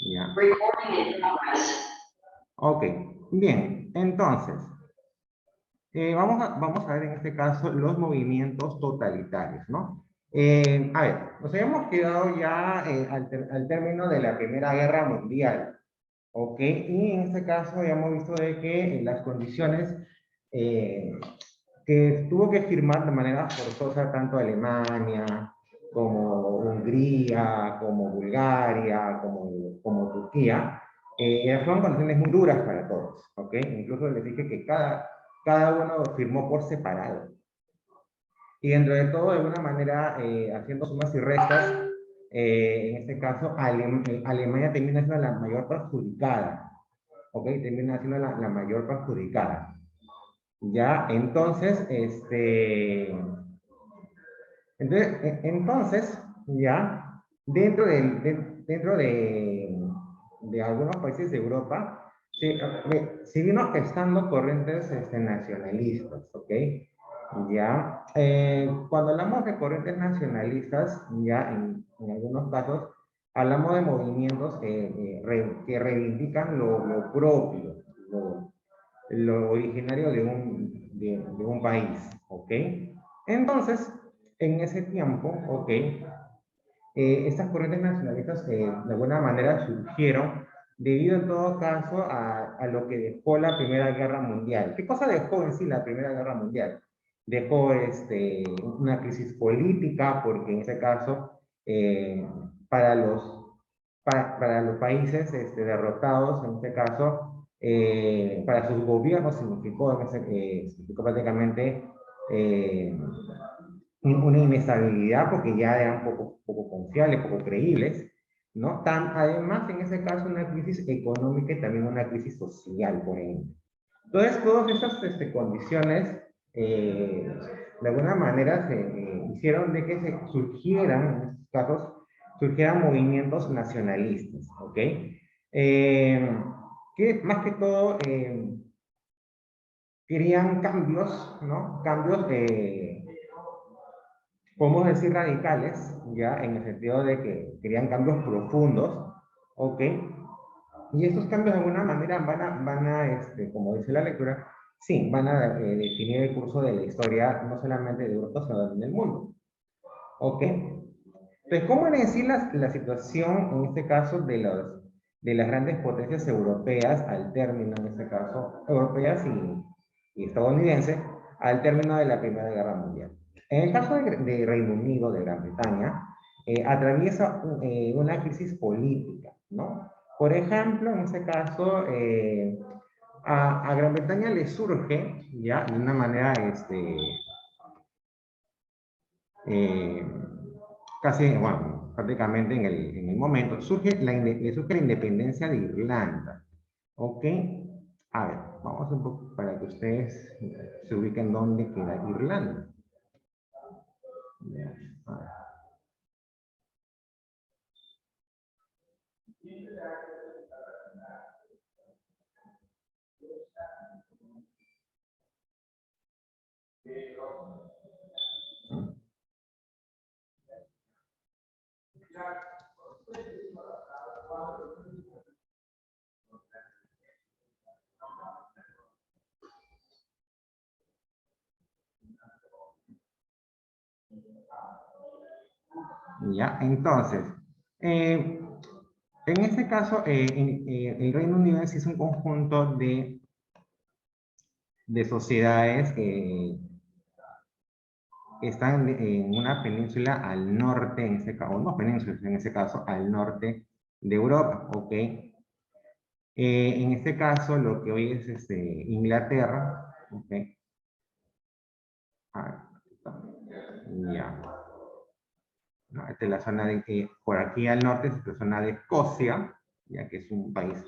Ya. Recording in progress. Ok, bien, entonces, vamos a ver en este caso los movimientos totalitarios, ¿no? A ver, nos habíamos quedado ya al término de la Primera Guerra Mundial, ¿ok? Y en este caso habíamos visto de que las condiciones eh, que tuvo que firmar de manera forzosa tanto Alemania como Hungría, como Bulgaria, como Turquía, fueron condiciones muy duras para todos, ¿ok? Incluso les dije que cada uno firmó por separado. Y dentro de todo, de alguna manera, haciendo sumas y restas, en este caso, Alemania termina siendo la mayor perjudicada, ¿ok? Termina siendo la mayor perjudicada. Ya, entonces, entonces, ya, dentro de algunos países de Europa, se vino gestando corrientes nacionalistas, ¿ok? Ya, cuando hablamos de corrientes nacionalistas, ya en algunos casos, hablamos de movimientos que reivindican lo propio, lo originario de un país, ¿ok? Entonces, en ese tiempo, ¿ok? Estas corrientes nacionalistas de alguna manera surgieron debido en todo caso a lo que dejó la Primera Guerra Mundial. ¿Qué cosa dejó en sí la Primera Guerra Mundial? Dejó una crisis política, porque en ese caso, para para los países derrotados, en este caso, para sus gobiernos significó prácticamente eh, una inestabilidad porque ya eran poco confiables, poco creíbles, ¿no? Además, en ese caso, una crisis económica y también una crisis social, por ejemplo. Entonces, todas estas condiciones, de alguna manera, hicieron de que surgieran, en estos casos, surgieran movimientos nacionalistas, ¿ok? Que más que todo querían cambios, ¿no? Cambios podemos decir radicales, ya en el sentido de que querían cambios profundos, ¿ok? Y estos cambios de alguna manera como dice la lectura, sí, van a definir el curso de la historia no solamente de Europa, sino también del mundo, ¿ok? Entonces, ¿cómo era en sí la situación, en este caso, de las grandes potencias europeas al término, en este caso, europeas y estadounidenses, al término de la Primera Guerra Mundial? En el caso de Reino Unido, de Gran Bretaña, atraviesa una crisis política, ¿no? Por ejemplo, en este caso, a Gran Bretaña le surge, ya, de una manera, eh, casi, bueno, prácticamente en el momento, le surge la independencia de Irlanda. ¿Ok? A ver, vamos un poco para que ustedes se ubiquen dónde queda Irlanda. Ya, a ver. Ya, entonces, eh, en este caso, el Reino Unido es un conjunto de sociedades que están en una península al norte, en ese caso, o no penínsulas, en ese caso, al norte de Europa, ¿ok? En este caso, lo que hoy es Inglaterra, ¿ok? Ah, ya. ¿No? Esta es la zona por aquí al norte es la zona de Escocia, ya que es un país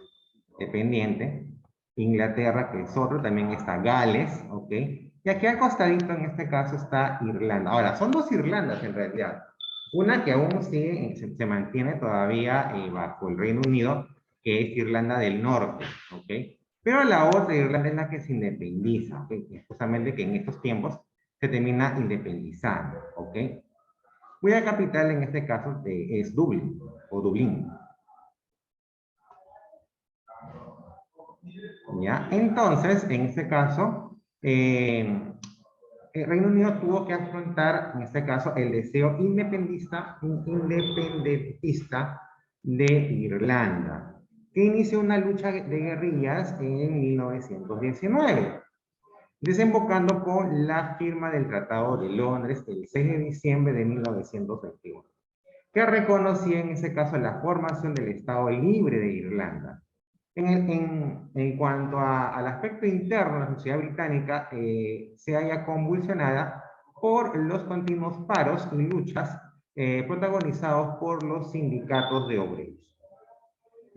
dependiente. Inglaterra, que es otro, también está Gales, ¿ok? Y aquí al costadito, en este caso, está Irlanda. Ahora, son dos Irlandas en realidad. Una que aún sigue, se mantiene todavía bajo el Reino Unido, que es Irlanda del Norte, ¿ok? Pero la otra Irlanda es la que se independiza, ¿ok? Justamente que en estos tiempos se termina independizando, ¿ok? Cuya capital en este caso es Dublín, o Dublín. ¿Ya? Entonces, en este caso, el Reino Unido tuvo que afrontar, en este caso, el deseo independentista de Irlanda, que inició una lucha de guerrillas en 1919, desembocando con la firma del Tratado de Londres el 6 de diciembre de 1921, que reconocía en ese caso la formación del Estado Libre de Irlanda. En cuanto al aspecto interno, la sociedad británica se halla convulsionada por los continuos paros y luchas protagonizados por los sindicatos de obreros.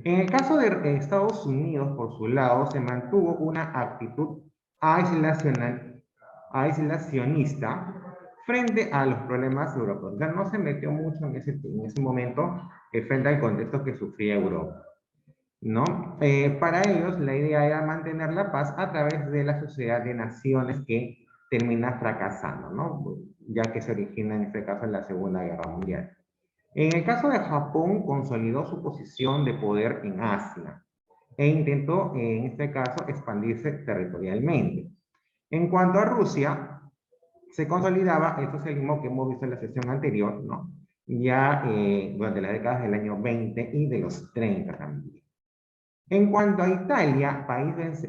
En el caso de Estados Unidos, por su lado, se mantuvo una actitud aislacionista frente a los problemas europeos. Ya no se metió mucho en ese momento frente al contexto que sufría Europa, ¿no? Para ellos, la idea era mantener la paz a través de la sociedad de naciones que termina fracasando, ¿no? Ya que se origina en este caso en la Segunda Guerra Mundial. En el caso de Japón, consolidó su posición de poder en Asia e intentó, en este caso, expandirse territorialmente. En cuanto a Rusia, se consolidaba el socialismo que hemos visto en la sesión anterior, ¿no? Ya durante las décadas del año 20 y de los 30 también. En cuanto a Italia,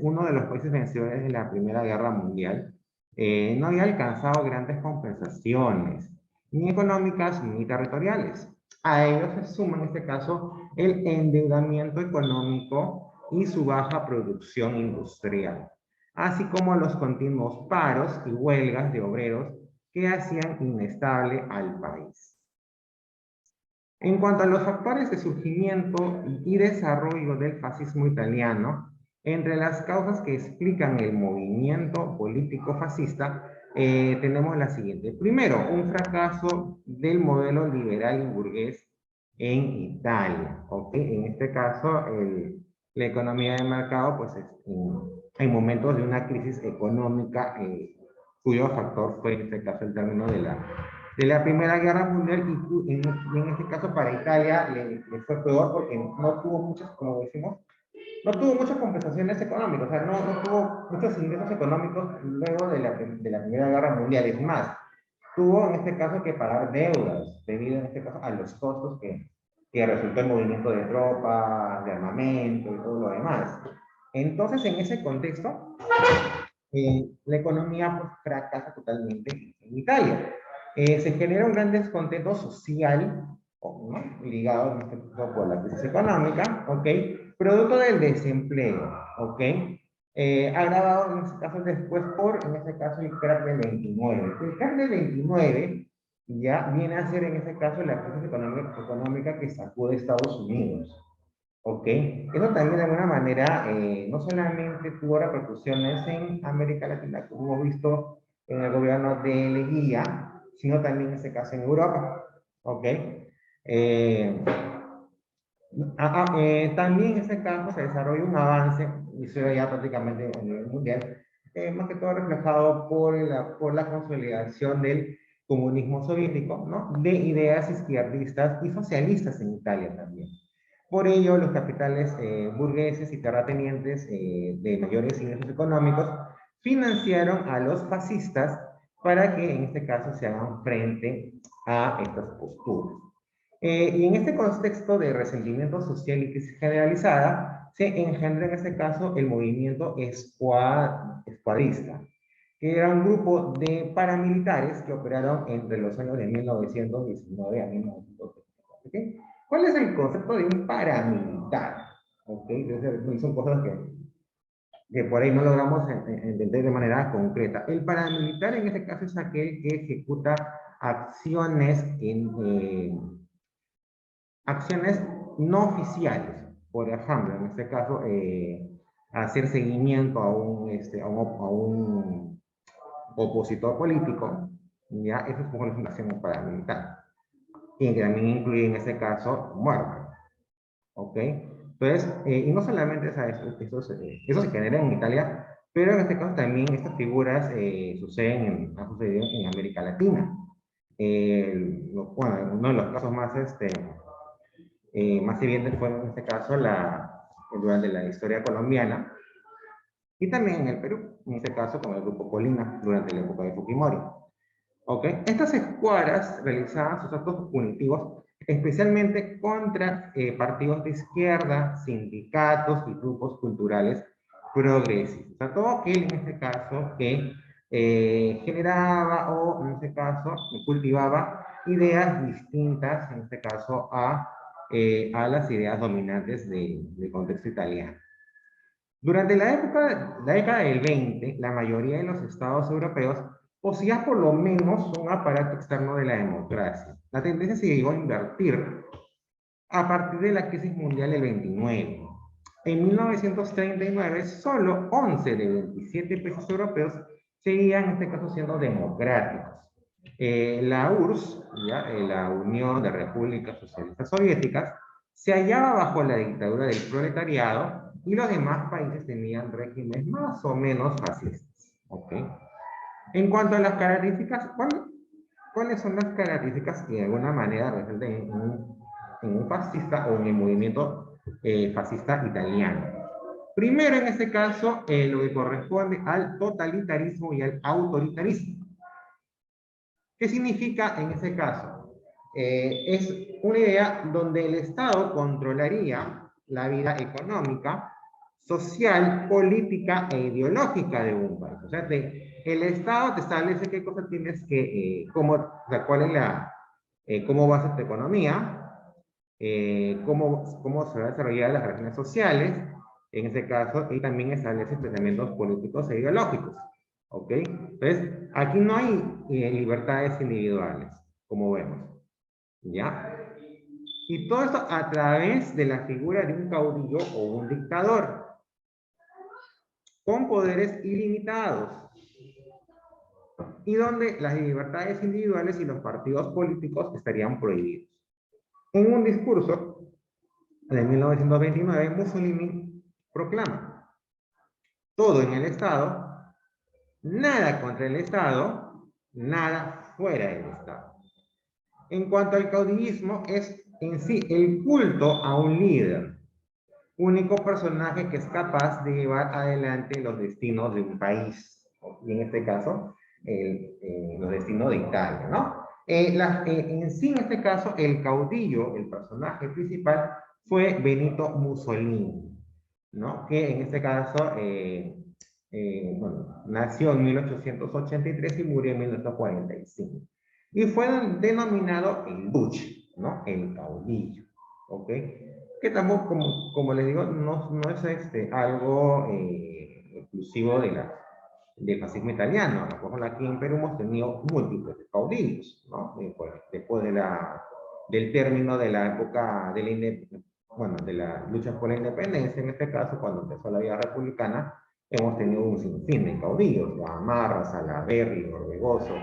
uno de los países vencedores de la Primera Guerra Mundial, no había alcanzado grandes compensaciones, ni económicas ni territoriales. A ello se suma en este caso el endeudamiento económico y su baja producción industrial, así como los continuos paros y huelgas de obreros que hacían inestable al país. En cuanto a los factores de surgimiento y desarrollo del fascismo italiano, entre las causas que explican el movimiento político fascista, tenemos la siguiente. Primero, un fracaso del modelo liberal y burgués en Italia. ¿Okay? En este caso, la economía de mercado, pues, en momentos de una crisis económica, cuyo factor fue, en este caso, el término de la Primera Guerra Mundial, y en este caso para Italia le fue peor porque no tuvo muchas, como decimos, no tuvo muchas compensaciones económicas, o sea, no tuvo muchos ingresos económicos luego de la Primera Guerra Mundial. Es más, tuvo en este caso que pagar deudas debido en este caso a los costos que resultó el movimiento de tropas, de armamento y todo lo demás. Entonces, en ese contexto, la economía pues, fracasa totalmente en Italia. Se genera un gran descontento social, ¿no? Ligado en este caso por la crisis económica, ¿ok? Producto del desempleo, ¿ok? Agravado en este caso después por, en este caso, el crack del 29. El crack del 29 ya viene a ser en este caso la crisis económica que sacude Estados Unidos. Ok, eso también de alguna manera no solamente tuvo repercusiones en América Latina, como hemos visto en el gobierno de Leguía, sino también en este caso en Europa. Ok, también en este caso se desarrolla un avance, y se ve ya prácticamente a nivel mundial, más que todo reflejado por la consolidación del comunismo soviético, ¿no? De ideas izquierdistas y socialistas en Italia también. Por ello, los capitales burgueses y terratenientes de mayores ingresos económicos financiaron a los fascistas para que en este caso se hagan frente a estas posturas. Y en este contexto de resentimiento social y crisis generalizada, se engendra en este caso el movimiento escuadrista, que era un grupo de paramilitares que operaron entre los años de 1919 a 1924. ¿Okay? ¿Cuál es el concepto de un paramilitar? ¿Okay? Entonces, son cosas que por ahí no logramos entender de manera concreta. El paramilitar en este caso es aquel que ejecuta acciones acciones no oficiales, por ejemplo, en este caso, hacer seguimiento a un opositor político, ya, eso es como una acción paramilitar, y que también incluye en este caso muerte, ¿ok? Entonces, y no solamente eso se genera en Italia, pero en este caso también estas figuras han sucedido en América Latina. Bueno, uno de los casos más más evidente fue en este caso durante la historia colombiana, y también en el Perú, en este caso con el grupo Colina, durante la época de Fujimori. ¿Ok? Estas escuadras realizaban sus actos punitivos especialmente contra partidos de izquierda, sindicatos y grupos culturales progresistas. O sea, todo aquel en este caso que generaba o en este caso cultivaba ideas distintas, en este caso a las ideas dominantes del contexto italiano. Durante la década del 20, la mayoría de los estados europeos poseía por lo menos un aparato externo de la democracia. La tendencia se llegó a invertir a partir de la crisis mundial del 29. En 1939, solo 11 de 27 países europeos seguían, en este caso, siendo democráticos. La URSS, la Unión de Repúblicas Socialistas Soviéticas, se hallaba bajo la dictadura del proletariado y los demás países tenían regímenes más o menos fascistas. ¿Okay? En cuanto a las características, ¿cuáles son las características que de alguna manera resaltan en un fascista o en el movimiento fascista italiano? Primero, en este caso, lo que corresponde al totalitarismo y al autoritarismo. ¿Qué significa en ese caso? Es una idea donde el Estado controlaría la vida económica, social, política e ideológica de un país. O sea, el Estado te establece qué cosas tienes que, o sea, cuál es cómo va a ser tu economía, cómo se va a desarrollar las relaciones sociales, en este caso, y también establece pensamientos políticos e ideológicos. ¿Ok? Entonces, aquí no hay libertades individuales, como vemos. ¿Ya? Y todo esto a través de la figura de un caudillo o un dictador, con poderes ilimitados, y donde las libertades individuales y los partidos políticos estarían prohibidos. En un discurso de 1929, Mussolini proclama: todo en el Estado, nada contra el Estado, nada fuera del Estado. En cuanto al caudillismo, es en sí el culto a un líder, único personaje que es capaz de llevar adelante los destinos de un país, y en este caso, los destinos de Italia, ¿no? En sí, en este caso, el caudillo, el personaje principal, fue Benito Mussolini, ¿no? Que en este caso, bueno, nació en 1883 y murió en 1945. Y fue denominado el Duce, ¿no? El caudillo, ¿ok? Que tampoco, como les digo, no es algo exclusivo del fascismo italiano. Por ejemplo, aquí en Perú hemos tenido múltiples caudillos, ¿no? Después del término de la época de la lucha por la independencia, en este caso, cuando empezó la vida republicana, hemos tenido un sinfín de caudillos: Gamarra, Salaverry, Orbegoso,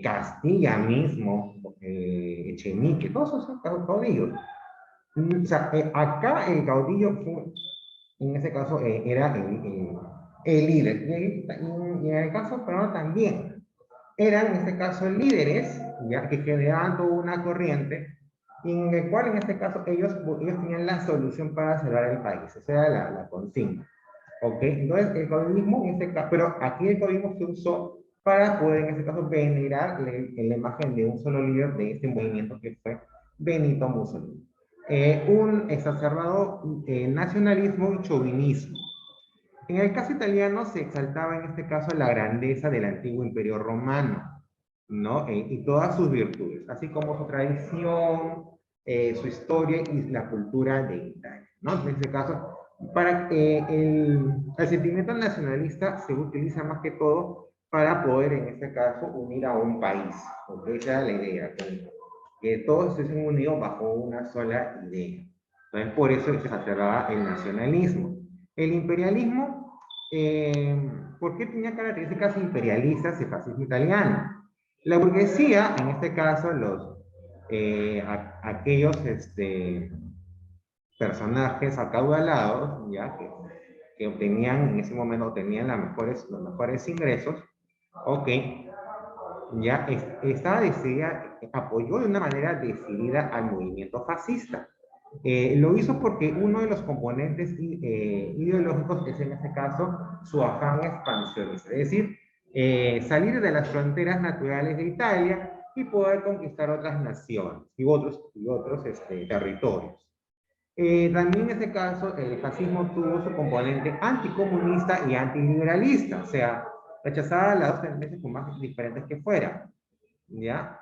Castilla mismo, Echenique, todos esos son caudillos. O sea, acá el caudillo fue, en ese caso, era el líder. Y en el caso peruano también. Eran, en este caso, líderes, ya, que generaban toda una corriente, y en el cual, en este caso, ellos tenían la solución para salvar el país. Esa era la consigna. ¿Ok? Entonces, el caudillismo, en este caso, pero aquí el caudillismo se usó para poder, en este caso, venerar la imagen de un solo líder de este movimiento que fue Benito Mussolini. Un exacerbado nacionalismo y chauvinismo. En el caso italiano se exaltaba en este caso la grandeza del antiguo imperio romano, ¿no? Y todas sus virtudes, así como su tradición, su historia y la cultura de Italia, ¿no? En este caso, el sentimiento nacionalista se utiliza más que todo para poder, en este caso, unir a un país, porque esa es la idea, que todos estén unidos bajo una sola idea. Entonces, por eso se exacerbaba el nacionalismo. El imperialismo, ¿por qué tenía características imperialistas el fascismo italiano? La burguesía, en este caso, aquellos personajes acaudalados, ya que obtenían en ese momento tenían los mejores ingresos, ok, ya estaba decidida, apoyó de una manera decidida al movimiento fascista. Lo hizo porque uno de los componentes ideológicos es en este caso su afán expansionista, es decir, salir de las fronteras naturales de Italia y poder conquistar otras naciones y otros territorios. También en este caso el fascismo tuvo su componente anticomunista y antiliberalista, o sea, rechazaba las dos tendencias por más diferentes que fueran, ¿ya?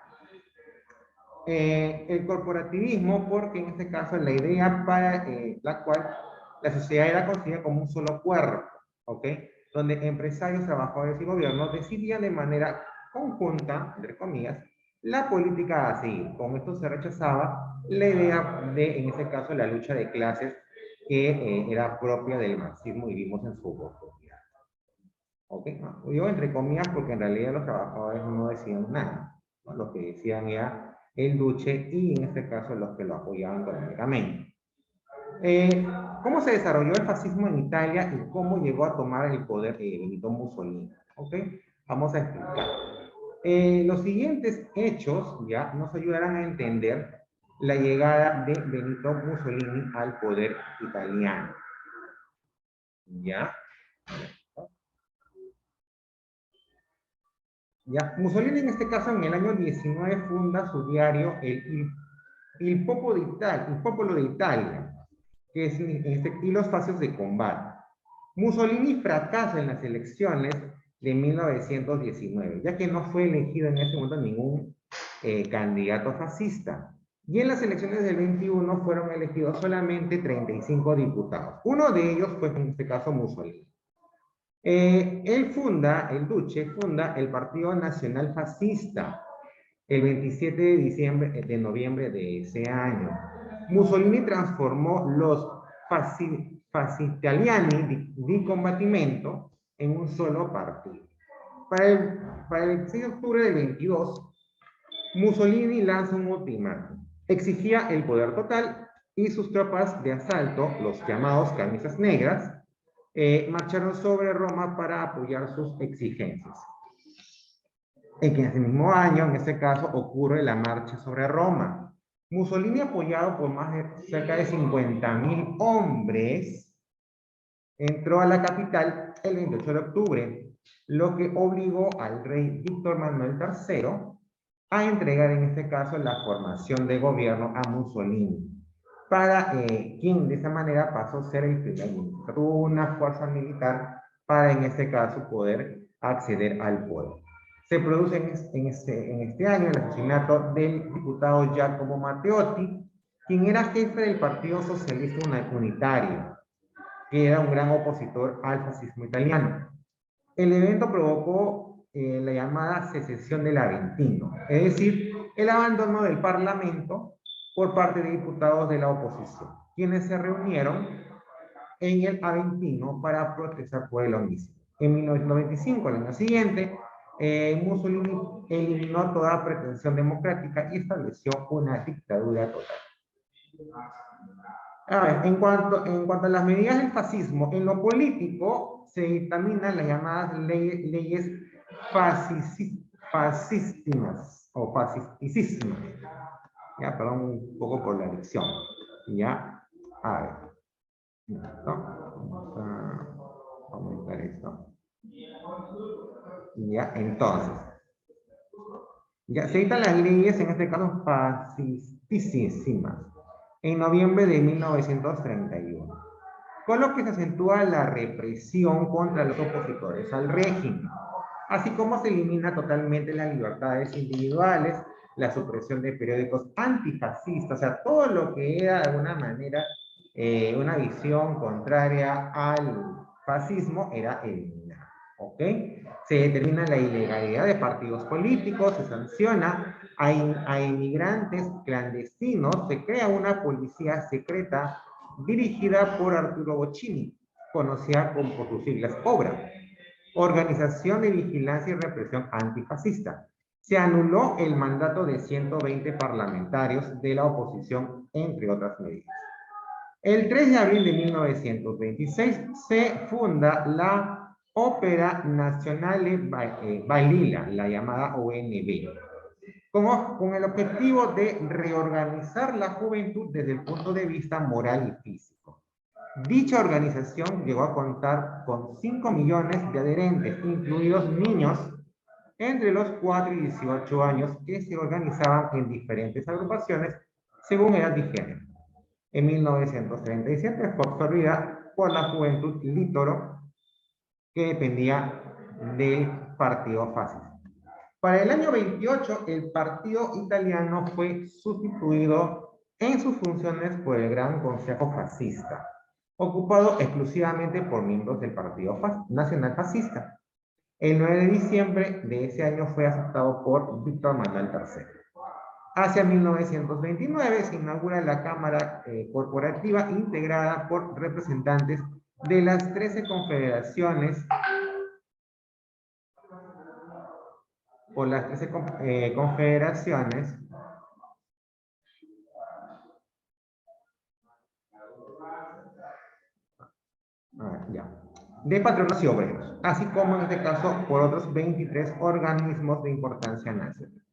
El corporativismo, porque en este caso la idea para la cual la sociedad era concebida como un solo cuerpo, ¿ok? Donde empresarios, trabajadores y gobiernos decidían de manera conjunta, entre comillas, la política a seguir. Con esto se rechazaba la idea de, en este caso, la lucha de clases que era propia del marxismo y vimos en su oportunidad. ¿Ok? No, yo entre comillas porque en realidad los trabajadores no decían nada, ¿no? Lo que decían era el Duce y en este caso los que lo apoyaban económicamente. ¿Cómo se desarrolló el fascismo en Italia y cómo llegó a tomar el poder Benito Mussolini? ¿Ok? Vamos a explicar. Los siguientes hechos ya nos ayudarán a entender la llegada de Benito Mussolini al poder italiano. ¿Ya? ¿Ya? Mussolini en este caso en el año 19 funda su diario Il Popolo de Italia, que es y los espacios de combate. Mussolini fracasa en las elecciones de 1919, ya que no fue elegido en ese momento ningún candidato fascista. Y en las elecciones del 21 fueron elegidos solamente 35 diputados. Uno de ellos fue en este caso Mussolini. El Duce funda el Partido Nacional Fascista el 27 de noviembre de ese año. Mussolini transformó los fascitaliani di combattimento en un solo partido. Para el 6 de octubre del 22, Mussolini lanza un ultimátum. Exigía el poder total y sus tropas de asalto, los llamados camisas negras, marcharon sobre Roma para apoyar sus exigencias. En ese mismo año, en este caso, ocurre la marcha sobre Roma. Mussolini, apoyado por más de cerca de 50.000 hombres, entró a la capital el 28 de octubre, lo que obligó al rey Víctor Manuel III a entregar en este caso la formación de gobierno a Mussolini, para quien de esa manera pasó a ser el primer ministro. Tuvo una fuerza militar para en este caso poder acceder al poder. Se produce en este año el asesinato del diputado Giacomo Matteotti, quien era jefe del Partido Socialista Unitario, que era un gran opositor al fascismo italiano. El evento provocó la llamada secesión del Aventino, es decir, el abandono del Parlamento por parte de diputados de la oposición, quienes se reunieron en el Aventino para protestar por el homicidio. En 1995, el año siguiente, Mussolini eliminó toda pretensión democrática y estableció una dictadura total. A ver, en cuanto a las medidas del fascismo, en lo político se dictaminan las llamadas leyes fascistas o fascistísimas. Ya, perdón un poco por la dicción. Ya, a ver. ¿Listo? Vamos a aumentar esto. Ya, entonces. Ya, se dictan las leyes, en este caso, fascistísimas, en noviembre de 1931, con lo que se acentúa la represión contra los opositores al régimen, así como se elimina totalmente las libertades individuales, la supresión de periódicos antifascistas, o sea, todo lo que era de alguna manera una visión contraria al fascismo era eliminado, ¿ok? Se determina la ilegalidad de partidos políticos, se sanciona a inmigrantes clandestinos, se crea una policía secreta dirigida por Arturo Bocchini, conocida por sus siglas OBRA, Organización de Vigilancia y Represión Antifascista. Se anuló el mandato de 120 parlamentarios de la oposición, entre otras medidas. El 3 de abril de 1926 se funda la Ópera Nazionale Balilla, la llamada ONB, con el objetivo de reorganizar la juventud desde el punto de vista moral y físico. Dicha organización llegó a contar con 5 millones de adherentes, incluidos niños entre los 4 y 18 años que se organizaban en diferentes agrupaciones según edad y género. En 1937 fue absorbida por la Juventud Lítoro, que dependía del partido fascista. Para el año 28, el partido italiano fue sustituido en sus funciones por el Gran Consejo Fascista, ocupado exclusivamente por miembros del Partido Nacional Fascista. El 9 de diciembre de ese año fue aceptado por Víctor Manuel III. Hacia 1929 se inaugura la Cámara Corporativa integrada por representantes de las 13 confederaciones confederaciones de patronos y obreros, así como en este caso por otros 23 organismos de importancia nacional.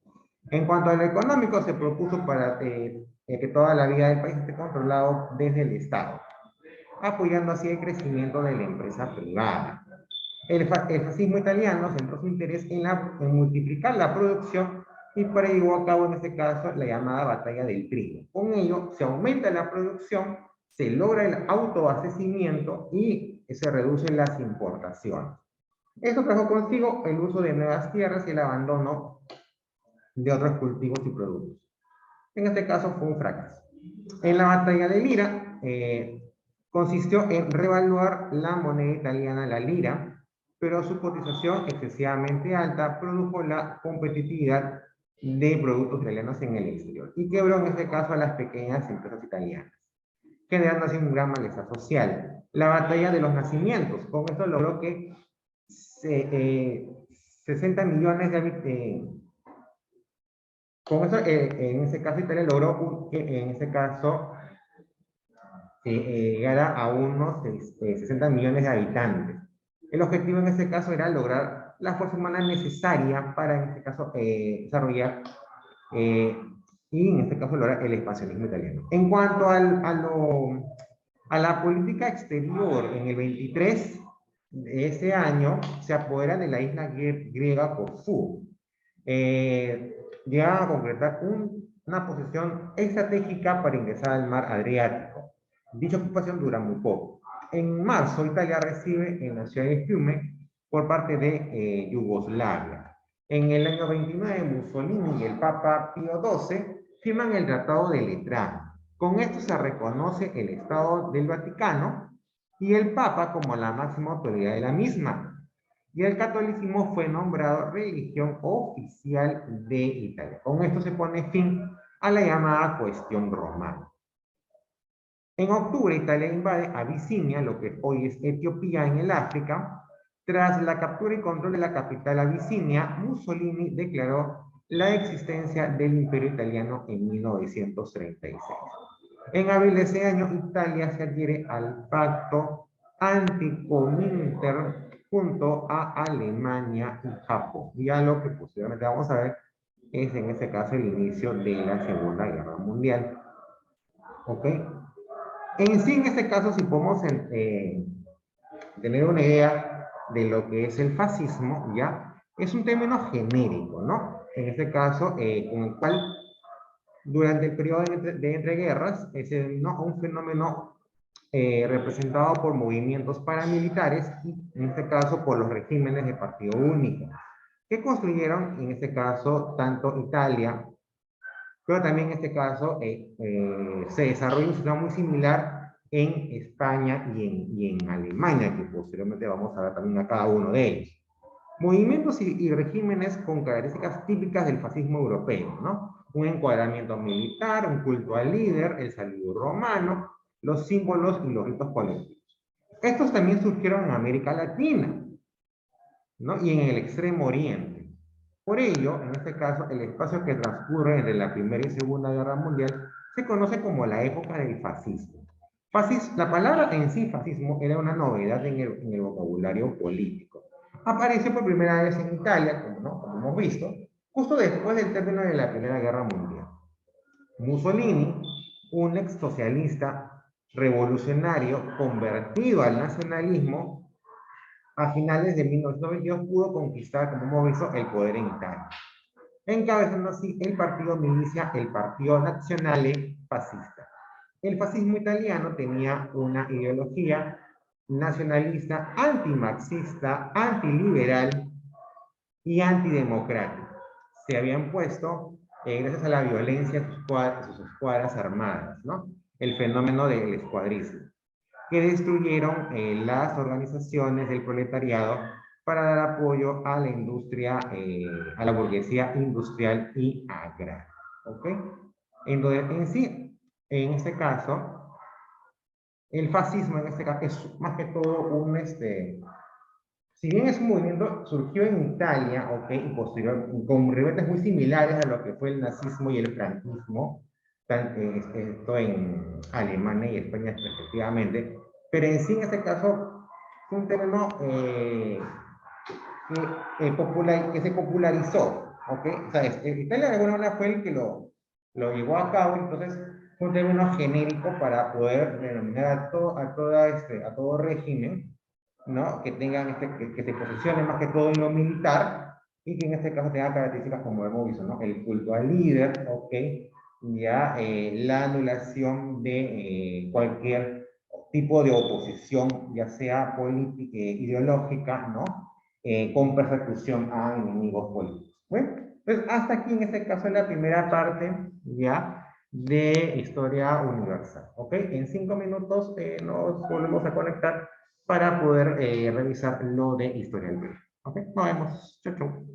En cuanto a lo económico, se propuso para que toda la vida del país esté controlado desde el Estado, apoyando así el crecimiento de la empresa privada. El fascismo italiano centró su interés en multiplicar la producción y por ello llevó a cabo en este caso la llamada batalla del trigo. Con ello se aumenta la producción, se logra el autoabastecimiento y se reducen las importaciones. Esto trajo consigo el uso de nuevas tierras y el abandono de otros cultivos y productos. En este caso fue un fracaso. En la batalla de Lira consistió en revaluar la moneda italiana, la lira, pero su cotización excesivamente alta produjo la competitividad de productos italianos en el exterior y quebró en este caso a las pequeñas empresas italianas, generando así un gran malestar social. La batalla de los nacimientos, con esto logró que 60 millones de habitantes, con eso en ese caso Italia logró que en ese caso llegara a unos 60 millones de habitantes. El objetivo en este caso era lograr la fuerza humana necesaria para, en este caso, desarrollar y, en este caso, lograr el expansionismo italiano. En cuanto a la política exterior, en el 23 de ese año, se apodera de la isla griega Corfú. Llega a concretar una posición estratégica para ingresar al mar Adriático. Dicha ocupación dura muy poco. En marzo, Italia recibe en la ciudad de Fiume por parte de Yugoslavia. En el año 29, Mussolini y el Papa Pío XII firman el Tratado de Letrán. Con esto se reconoce el Estado del Vaticano y el Papa como la máxima autoridad de la misma. Y el catolicismo fue nombrado religión oficial de Italia. Con esto se pone fin a la llamada cuestión romana. En octubre, Italia invade Abisinia, lo que hoy es Etiopía en el África. Tras la captura y control de la capital Abisinia, Mussolini declaró la existencia del Imperio Italiano en 1936. En abril de ese año, Italia se adhiere al pacto anticominter junto a Alemania y Japón. Ya lo que posteriormente vamos a ver es en este caso el inicio de la Segunda Guerra Mundial. ¿Ok? En sí, en este caso, si podemos tener una idea de lo que es el fascismo, ya, es un término genérico, ¿no? En este caso, con el cual, durante el periodo de entreguerras, es un fenómeno representado por movimientos paramilitares, y en este caso por los regímenes de partido único, que construyeron, en este caso, tanto Italia, pero también en este caso se desarrolla un sistema muy similar en España y en Alemania, que posteriormente vamos a ver también a cada uno de ellos. Movimientos y regímenes con características típicas del fascismo europeo, ¿no? Un encuadramiento militar, un culto al líder, el saludo romano, los símbolos y los ritos colectivos. Estos también surgieron en América Latina, ¿no? Y en el Extremo Oriente. Por ello, en este caso, el espacio que transcurre entre la Primera y Segunda Guerra Mundial se conoce como la época del fascismo. La palabra en sí, fascismo, era una novedad en el vocabulario político. Apareció por primera vez en Italia, como hemos visto, justo después del término de la Primera Guerra Mundial. Mussolini, un ex socialista revolucionario convertido al nacionalismo, a finales de 1922 pudo conquistar, como hemos visto, el poder en Italia, encabezando así el partido milicia, el Partido Nazionale Fascista. El fascismo italiano tenía una ideología nacionalista, antimarxista, antiliberal y antidemocrática. Se habían puesto, gracias a la violencia de sus escuadras armadas, ¿no? El fenómeno del escuadrismo, que destruyeron las organizaciones del proletariado para dar apoyo a la industria, a la burguesía industrial y agraria. ¿Ok? Entonces, en sí, en este caso, el fascismo en este caso es más que todo un, si bien es un movimiento, surgió en Italia, ¿ok? Y posterior, con ribetes muy similares a lo que fue el nazismo y el franquismo, esto en Alemania y España respectivamente, pero en sí en este caso fue un término que se popularizó, ¿ok? O sea, Italia de alguna manera fue el que lo llevó a cabo, entonces fue un término genérico para poder denominar a todo régimen, ¿no? Que tengan que se posicione más que todo en lo militar y que en este caso tenga características como hemos visto, ¿no? El culto al líder, ¿ok? Ya la anulación de cualquier tipo de oposición, ya sea política, ideológica, ¿no? Con persecución a enemigos políticos. Bueno, pues hasta aquí en este caso la primera parte ya de historia universal. ¿Ok? En 5 minutos nos volvemos a conectar para poder revisar lo de historia del Perú. ¿Ok? Nos vemos. Chau, chau.